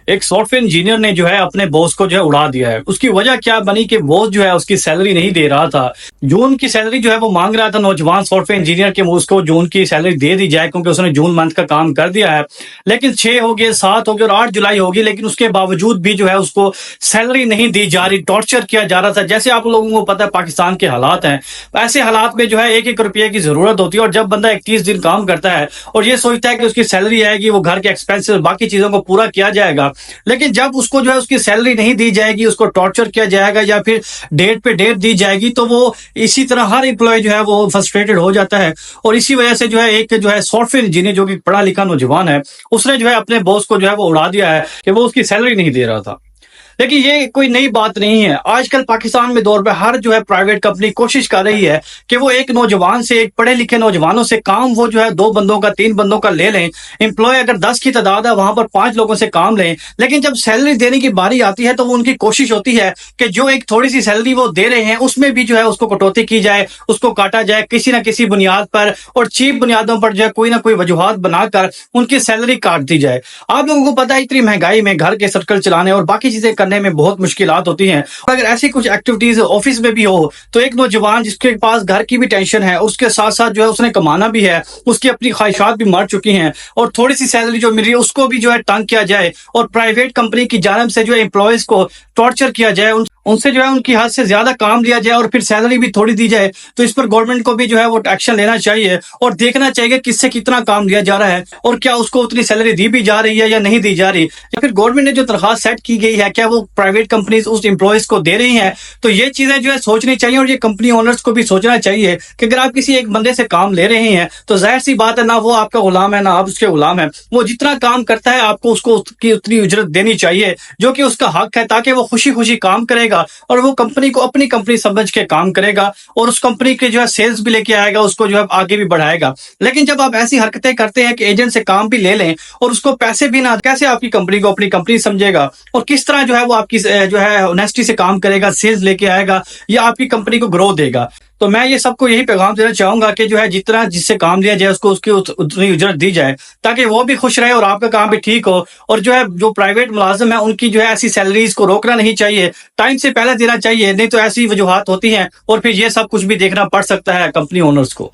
ایک soft where engineer نے جو ہے اپنے باس کو جو ہے اڑا دیا ہے. اس کی وجہ کیا بنی کہ باس جو ہے اس کی سیلری نہیں دے رہا تھا. جون کی سیلری جو ہے وہ مانگ رہا تھا نوجوان سافٹ ویئر انجینئر کے، اس کو جون کی سیلری دے دی جائے کیونکہ اس نے جون منتھ کا کام کر دیا ہے. لیکن 6 ہو گئے، 7 ہو گئے اور 8 جولائی ہوگی، لیکن اس کے باوجود بھی جو ہے اس کو سیلری نہیں دی جا رہی. ٹارچر کیا جا رہا تھا. جیسے آپ لوگوں کو پتا ہے پاکستان کے حالات ہیں، ایسے حالات میں جو ہے 1-1 روپے کی ضرورت ہوتی ہے. اور جب بندہ 31 دن کام کرتا ہے اور یہ سوچتا ہے کہ اس کی سیلری آئے گی، وہ گھر کے ایکسپینس باقی چیزوں کو پورا کیا جائے گا، لیکن جب اس کو جو ہے اس کی سیلری نہیں دی جائے گی، اس کو ٹارچر کیا جائے گا یا پھر ڈیٹ پہ ڈیٹ دی جائے گی، تو وہ اسی طرح ہر امپلائی جو ہے وہ فرسٹریٹڈ ہو جاتا ہے. اور اسی وجہ سے جو ہے ایک جو ہے سافٹ ویئر انجینئر جو کہ پڑھا لکھا نوجوان ہے، اس نے جو ہے اپنے باس کو جو ہے وہ اڑا دیا ہے کہ وہ اس کی سیلری نہیں دے رہا تھا. لیکن یہ کوئی نئی بات نہیں ہے. آج کل پاکستان میں دور پہ ہر جو ہے پرائیویٹ کمپنی کوشش کر رہی ہے کہ وہ ایک نوجوان سے، ایک پڑھے لکھے نوجوانوں سے کام وہ جو ہے 2 بندوں کا 3 بندوں کا لے لیں. امپلائی اگر 10 کی تعداد ہے وہاں پر 5 لوگوں سے کام لیں، لیکن جب سیلری دینے کی باری آتی ہے تو وہ ان کی کوشش ہوتی ہے کہ جو ایک تھوڑی سی سیلری وہ دے رہے ہیں اس میں بھی جو ہے اس کو کٹوتی کی جائے، اس کو کاٹا جائے کسی نہ کسی بنیاد پر، اور چیپ بنیادوں پر جو ہے کوئی نہ کوئی وجوہات بنا کر ان کی سیلری کاٹ دی جائے. آپ لوگوں کو پتا ہے اتنی مہنگائی میں گھر کے سرکل چلانے اور باقی چیزیں کرنے میں بہت مشکلات ہوتی ہیں. اگر ایسی کچھ ایکٹیویٹیز آفس میں بھی ہو تو ایک نوجوان جس کے پاس گھر کی بھی ٹینشن ہے، اس کے ساتھ ساتھ جو ہے اس نے کمانا بھی ہے، اس کی اپنی خواہشات بھی مر چکی ہیں، اور تھوڑی سی سیلری جو مل رہی ہے اس کو بھی جو ہے تنگ کیا جائے، اور پرائیویٹ کمپنی کی جانب سے جو ہے امپلائیز کو ٹارچر کیا جائے، ان سے جو ہے ان کی حد سے زیادہ کام لیا جائے اور پھر سیلری بھی تھوڑی دی جائے. تو اس پر گورنمنٹ کو بھی جو ہے وہ ایکشن لینا چاہیے اور دیکھنا چاہیے کہ کس سے کتنا کام لیا جا رہا ہے اور کیا اس کو اتنی سیلری دی بھی جا رہی ہے یا نہیں دی جا رہی، یا پھر گورنمنٹ نے جو تنخواہ سیٹ کی گئی ہے کیا وہ پرائیویٹ کمپنیز اس امپلائیز کو دے رہی ہیں. تو یہ چیزیں جو ہے سوچنی چاہیے، اور یہ کمپنی اونرز کو بھی سوچنا چاہیے کہ اگر آپ کسی ایک بندے سے کام لے رہے ہیں تو ظاہر سی بات ہے نہ وہ آپ کا غلام ہے نہ آپ اس کے غلام ہیں. وہ جتنا کام کرتا ہے آپ کو اس کو کی اتنی اجرت دینی چاہیے جو کہ اس کا حق ہے، تاکہ وہ خوشی خوشی کام کرے گا اور وہ کمپنی کو اپنی کمپنی سمجھ کے کام کرے گا، اور اس کمپنی کے جو ہے سیلز بھی لے کے آئے گا، اس کو جو ہے آگے بھی بڑھائے گا. لیکن جب آپ ایسی حرکتیں کرتے ہیں کہ ایجنٹ سے کام بھی لے لیں اور اس کو پیسے بھی نہ، کیسے آپ کی کمپنی کو اپنی کمپنی سمجھے گا، اور کس طرح جو ہے وہ آپ کی جو ہے اونیسٹی سے کام کرے گا، سیلز لے کے آئے گا یا آپ کی کمپنی کو گرو دے گا. تو میں یہ سب کو یہی پیغام دینا چاہوں گا کہ جو ہے جتنا جس سے کام لیا جائے اس کو اس کی اتنی اجرت دی جائے تاکہ وہ بھی خوش رہے اور آپ کا کام بھی ٹھیک ہو. اور جو ہے جو پرائیویٹ ملازم ہیں ان کی جو ہے ایسی سیلریز کو روکنا نہیں چاہیے، ٹائم سے پہلے دینا چاہیے، نہیں تو ایسی وجوہات ہوتی ہیں اور پھر یہ سب کچھ بھی دیکھنا پڑ سکتا ہے کمپنی اونرز کو.